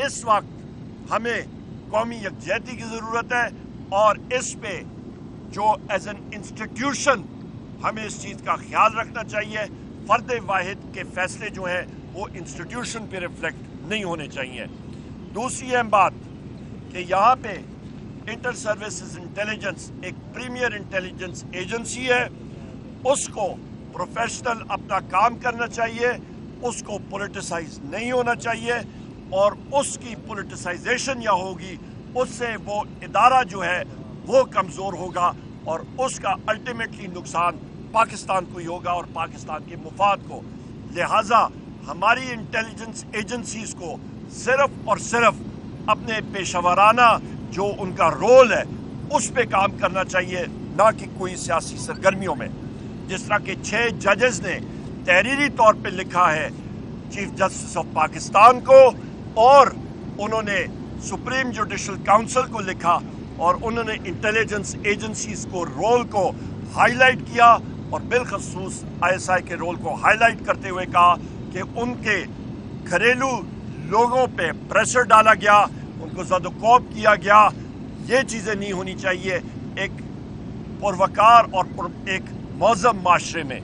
इस वक्त हमें कौमी यकजहती की ज़रूरत है और इस पे जो एज एन इंस्टीट्यूशन हमें इस चीज़ का ख्याल रखना चाहिए। फ़र्द वाहिद के फ़ैसले जो हैं वो इंस्टीट्यूशन पे रिफ्लेक्ट नहीं होने चाहिए। दूसरी अहम बात कि यहाँ पे इंटर सर्विसेज इंटेलिजेंस एक प्रीमियर इंटेलिजेंस एजेंसी है, उसको प्रोफेशनल अपना काम करना चाहिए, उसको पॉलिटिसाइज नहीं होना चाहिए और उसकी पॉलिटिसाइजेशन या होगी उससे वो इदारा जो है वो कमज़ोर होगा और उसका अल्टीमेटली नुकसान पाकिस्तान को ही होगा और पाकिस्तान के मुफाद को। लिहाजा हमारी इंटेलिजेंस एजेंसीज को सिर्फ और सिर्फ अपने पेशेवराना जो उनका रोल है उस पे काम करना चाहिए, ना कि कोई सियासी सरगर्मियों में। जिस तरह के 6 जजेस ने तहरीरी तौर पे लिखा है चीफ जस्टिस ऑफ पाकिस्तान को और उन्होंने सुप्रीम जुडिशल काउंसिल को लिखा और उन्होंने इंटेलिजेंस एजेंसीज को रोल को हाईलाइट किया और बिलखसूस ISI के रोल को हाईलाइट करते हुए कहा कि उनके घरेलू लोगों पे प्रेशर डाला गया, उनको ज़दोकौब किया गया। ये चीज़ें नहीं होनी चाहिए एक पुरवकार और एक मौज़म माशरे में।